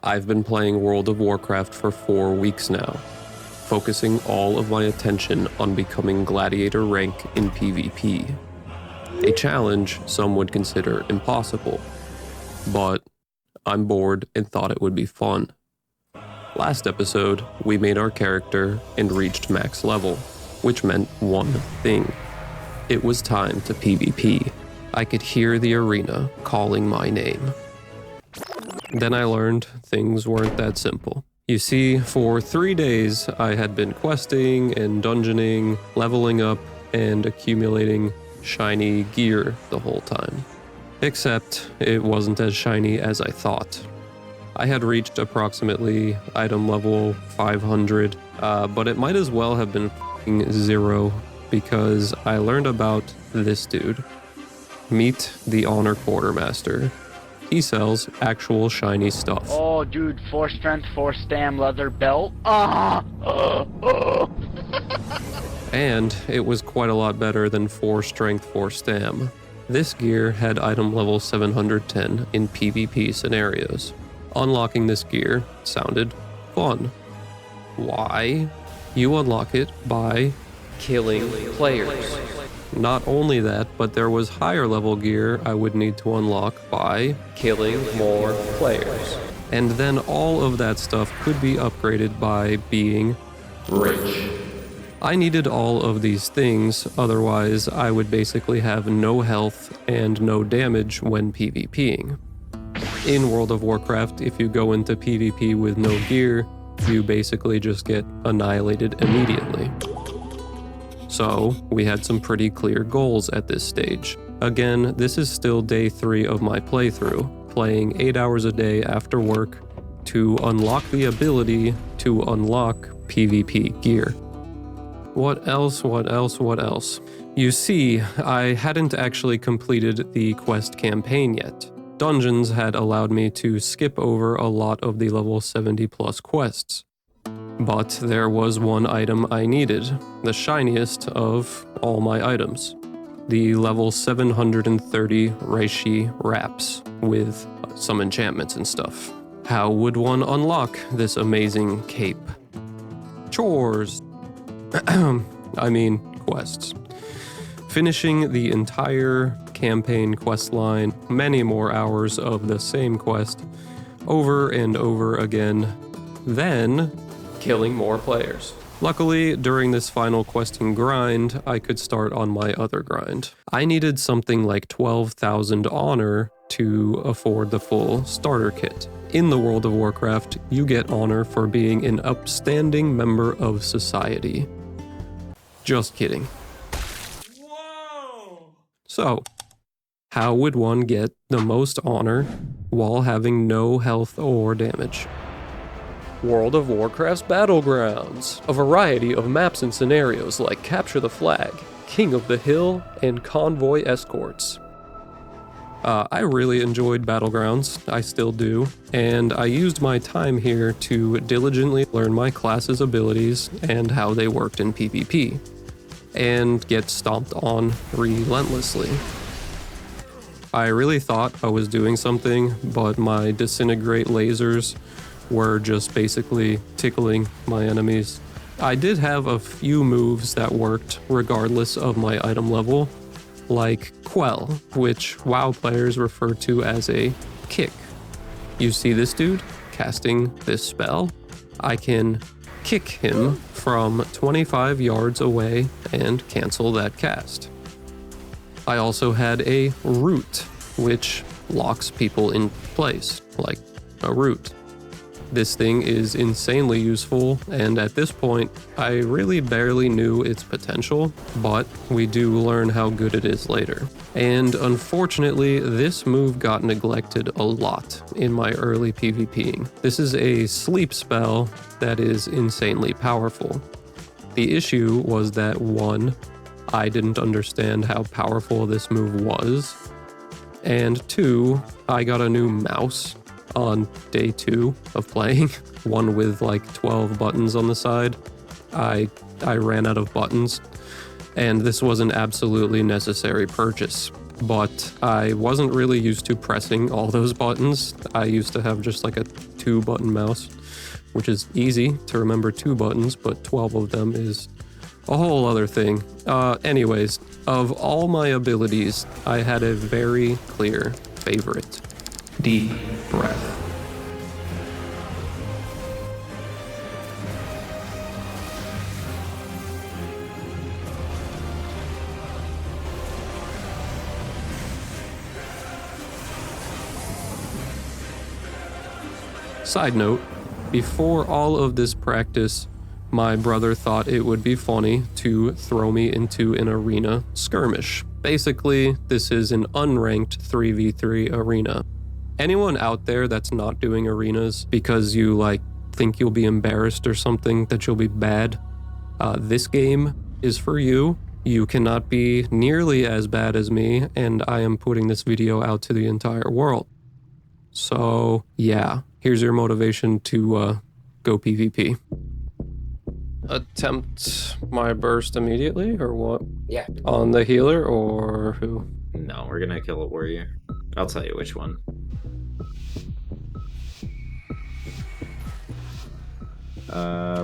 I've been playing World of Warcraft for 4 weeks now, focusing all of my attention on becoming Gladiator rank in PvP. A challenge some would consider impossible, but I'm bored and thought it would be fun. Last episode, we made our character and reached max level, which meant one thing. It was time to PvP. I could hear the arena calling my name. Then I learned things weren't that simple. You see, for 3 days, I had been questing and dungeoning, leveling up, and accumulating shiny gear the whole time. Except it wasn't as shiny as I thought. I had reached approximately item level 500, but it might as well have been zero because I learned about this dude. Meet the Honor Quartermaster. He sells actual shiny stuff. Oh, dude, 4 strength, 4 stam, leather belt. And it was quite a lot better than 4 strength, 4 stam. This gear had item level 710 in PvP scenarios. Unlocking this gear sounded fun. Why? You unlock it by killing players. Not only that, but there was higher level gear I would need to unlock by killing more players. And then all of that stuff could be upgraded by being rich. I needed all of these things, otherwise I would basically have no health and no damage when PvPing. In World of Warcraft, if you go into PvP with no gear, you basically just get annihilated immediately. So, we had some pretty clear goals at this stage. Again, this is still day 3 of my playthrough, playing 8 hours a day after work to unlock the ability to unlock PvP gear. What else? You see, I hadn't actually completed the quest campaign yet. Dungeons had allowed me to skip over a lot of the level 70 plus quests. But there was one item I needed, the shiniest of all my items. The level 730 Reishi wraps with some enchantments and stuff. How would one unlock this amazing cape? Chores. Quests. Finishing the entire campaign quest line, many more hours of the same quest, over and over again, then killing more players. Luckily, during this final questing grind, I could start on my other grind. I needed something like 12,000 honor to afford the full starter kit. In the World of Warcraft, you get honor for being an upstanding member of society. Just kidding. Whoa! So, how would one get the most honor while having no health or damage? World of Warcraft's Battlegrounds. A variety of maps and scenarios like Capture the Flag, King of the Hill, and Convoy Escorts. I really enjoyed Battlegrounds, I still do, and I used my time here to diligently learn my class's abilities and how they worked in PvP, and get stomped on relentlessly. I really thought I was doing something, but my disintegrate lasers were just basically tickling my enemies. I did have a few moves that worked regardless of my item level, like Quell, which WoW players refer to as a kick. You see this dude casting this spell? I can kick him from 25 yards away and cancel that cast. I also had a root, which locks people in place, like a root. This thing is insanely useful, and at this point, I really barely knew its potential, but we do learn how good it is later. And unfortunately, this move got neglected a lot in my early PvPing. This is a sleep spell that is insanely powerful. The issue was that 1, I didn't understand how powerful this move was, and 2, I got a new mouse on day 2 of playing, one with like 12 buttons on the side. I ran out of buttons, and this was an absolutely necessary purchase. But I wasn't really used to pressing all those buttons. I used to have just like a 2-button mouse, which is easy to remember 2 buttons, but 12 of them is a whole other thing. Anyways, of all my abilities, I had a very clear favorite. Deep breath. Side note, before all of this practice, my brother thought it would be funny to throw me into an arena skirmish. Basically, this is an unranked 3v3 arena. Anyone out there that's not doing arenas because you think you'll be embarrassed or something, that you'll be bad, this game is for you. You cannot be nearly as bad as me, and I am putting this video out to the entire world. So yeah, here's your motivation to go PvP. Attempt my burst immediately, or what? Yeah. On the healer, or who? No, we're gonna kill a warrior. I'll tell you which one.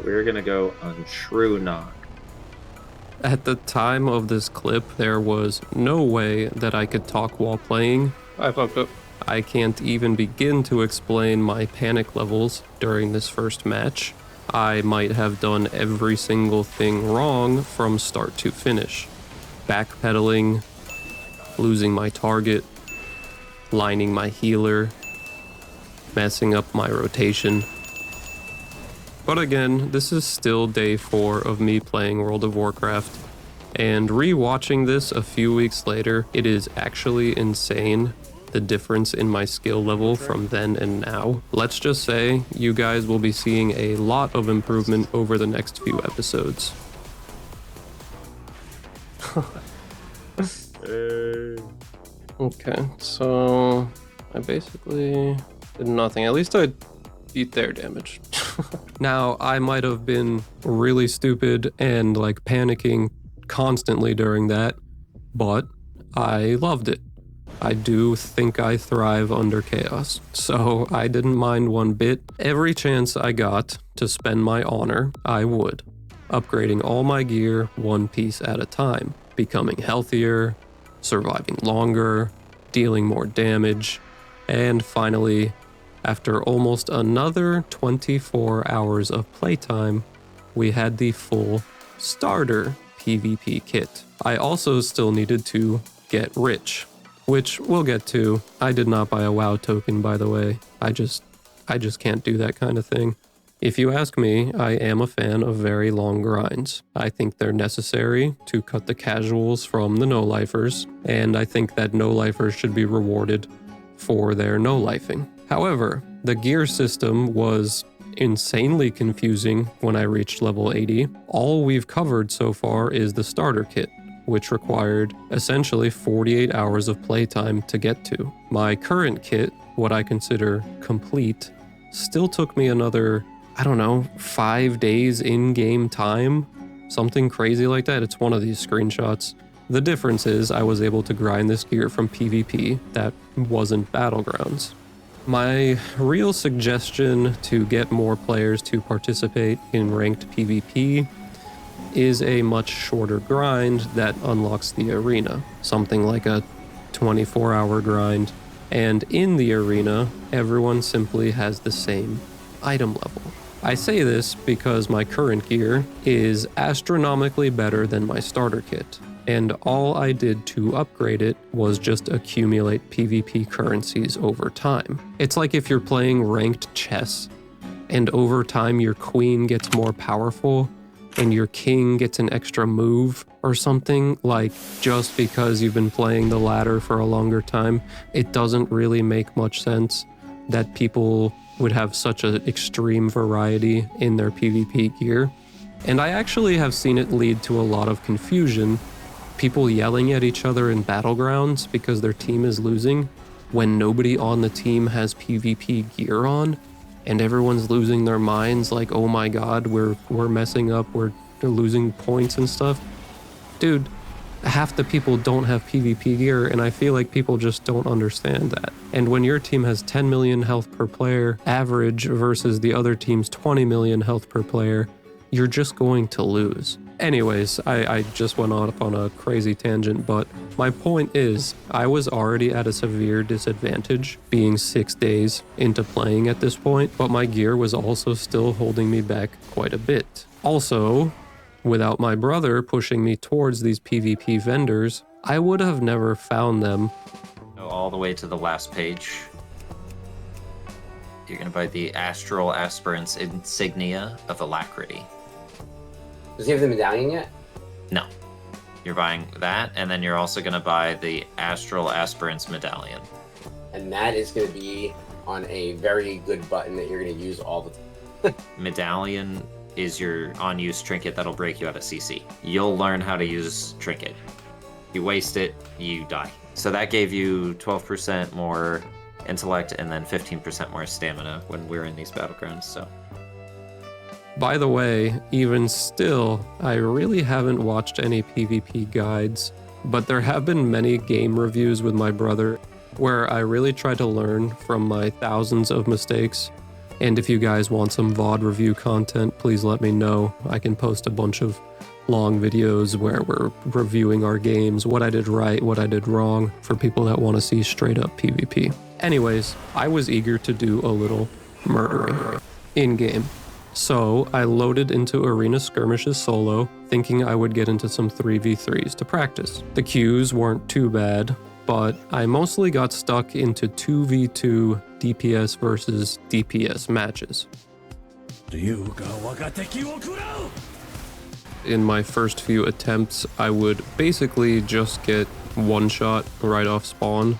We're gonna go on True Knock. At the time of this clip, there was no way that I could talk while playing. I fucked up. I can't even begin to explain my panic levels during this first match. I might have done every single thing wrong from start to finish. Backpedaling, losing my target, lining my healer, messing up my rotation. But again, this is still day 4 of me playing World of Warcraft, and re-watching this a few weeks later, it is actually insane the difference in my skill level from then and now. Let's just say you guys will be seeing a lot of improvement over the next few episodes. Okay, so I basically did nothing. At least I beat their damage. Now, I might have been really stupid and panicking constantly during that, but I loved it. I do think I thrive under chaos, so I didn't mind one bit. Every chance I got to spend my honor, I would. Upgrading all my gear one piece at a time, becoming healthier, surviving longer, dealing more damage, and finally, after almost another 24 hours of playtime, we had the full starter PvP kit. I also still needed to get rich, which we'll get to. I did not buy a WoW token, by the way. I just can't do that kind of thing. If you ask me, I am a fan of very long grinds. I think they're necessary to cut the casuals from the no-lifers, and I think that no-lifers should be rewarded for their no-lifing. However, the gear system was insanely confusing when I reached level 80. All we've covered so far is the starter kit, which required essentially 48 hours of playtime to get to. My current kit, what I consider complete, still took me another, 5 days in-game time, something crazy like that. It's one of these screenshots. The difference is I was able to grind this gear from PvP that wasn't Battlegrounds. My real suggestion to get more players to participate in ranked PvP is a much shorter grind that unlocks the arena, something like a 24-hour grind. And in the arena, everyone simply has the same item level. I say this because my current gear is astronomically better than my starter kit, and all I did to upgrade it was just accumulate PvP currencies over time. It's like if you're playing ranked chess, and over time your queen gets more powerful, and your king gets an extra move or something, just because you've been playing the ladder for a longer time. It doesn't really make much sense that people would have such an extreme variety in their PvP gear. And I actually have seen it lead to a lot of confusion. People yelling at each other in battlegrounds because their team is losing when nobody on the team has PvP gear on. And everyone's losing their minds oh my god, we're messing up, we're losing points and stuff. Dude, half the people don't have PvP gear, and I feel like people just don't understand that. And when your team has 10 million health per player average versus the other team's 20 million health per player, you're just going to lose. Anyways, I just went off on a crazy tangent, but my point is, I was already at a severe disadvantage being 6 days into playing at this point, but my gear was also still holding me back quite a bit. Also, without my brother pushing me towards these PvP vendors, I would have never found them. Go all the way to the last page. You're going to buy the Astral Aspirant's Insignia of Alacrity. Does he have the medallion yet? No. You're buying that, and then you're also going to buy the Astral Aspirant's Medallion. And that is going to be on a very good button that you're going to use all the time. Medallion is your on-use trinket that'll break you out of CC. You'll learn how to use trinket. You waste it, you die. So that gave you 12% more intellect and then 15% more stamina when we're in these battlegrounds, so... By the way, even still, I really haven't watched any PvP guides, but there have been many game reviews with my brother where I really try to learn from my thousands of mistakes. And if you guys want some VOD review content, please let me know. I can post a bunch of long videos where we're reviewing our games, what I did right, what I did wrong, for people that want to see straight up PvP. Anyways, I was eager to do a little murdering in-game. So I loaded into arena skirmishes solo, thinking I would get into some 3v3s to practice. The queues weren't too bad, but I mostly got stuck into 2v2 DPS versus DPS matches. In my first few attempts, I would basically just get one shot right off spawn.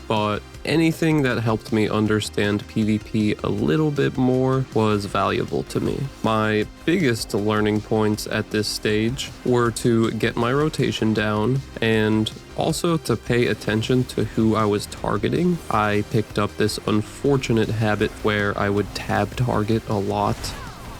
But anything that helped me understand PvP a little bit more was valuable to me. My biggest learning points at this stage were to get my rotation down and also to pay attention to who I was targeting. I picked up this unfortunate habit where I would tab target a lot,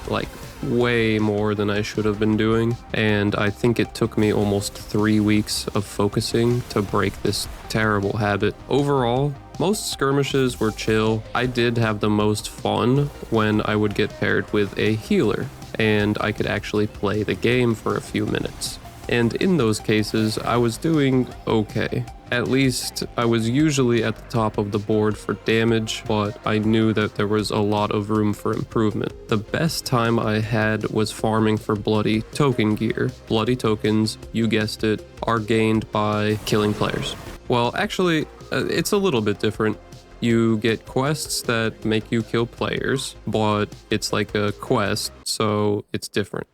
like way more than I should have been doing, and I think it took me almost 3 weeks of focusing to break this terrible habit. Overall, most skirmishes were chill. I did have the most fun when I would get paired with a healer, and I could actually play the game for a few minutes. And in those cases, I was doing okay. At least, I was usually at the top of the board for damage, but I knew that there was a lot of room for improvement. The best time I had was farming for bloody token gear. Bloody tokens, you guessed it, are gained by killing players. Well, actually, it's a little bit different. You get quests that make you kill players, but it's like a quest, so it's different.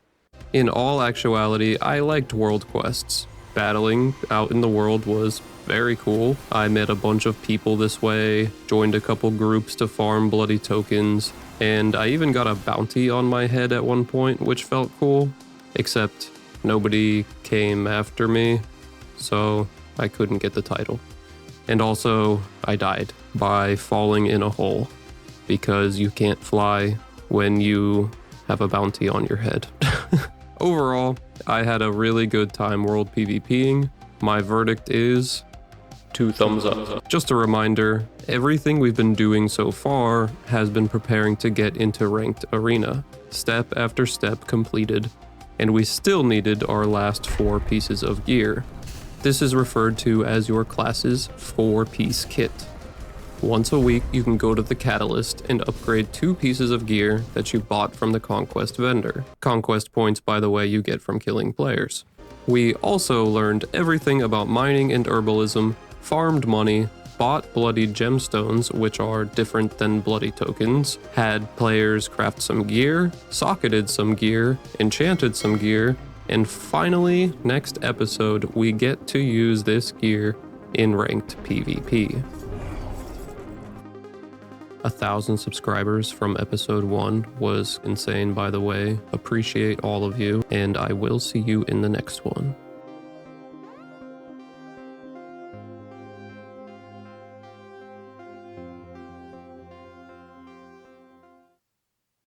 In all actuality, I liked world quests. Battling out in the world was very cool. I met a bunch of people this way, joined a couple groups to farm bloody tokens, and I even got a bounty on my head at one point, which felt cool, except nobody came after me, so I couldn't get the title. And also, I died by falling in a hole, because you can't fly when you have a bounty on your head. Overall, I had a really good time world PvPing. My verdict is 2 thumbs up. Just a reminder, everything we've been doing so far has been preparing to get into ranked arena, step after step completed, and we still needed our last 4 pieces of gear. This is referred to as your class's 4-piece kit. Once a week, you can go to the Catalyst and upgrade 2 pieces of gear that you bought from the Conquest vendor. Conquest points, by the way, you get from killing players. We also learned everything about mining and herbalism, farmed money, bought bloody gemstones, which are different than bloody tokens, had players craft some gear, socketed some gear, enchanted some gear, and finally, next episode, we get to use this gear in ranked PvP. 1,000 subscribers from episode 1 was insane, by the way. Appreciate all of you, and I will see you in the next one.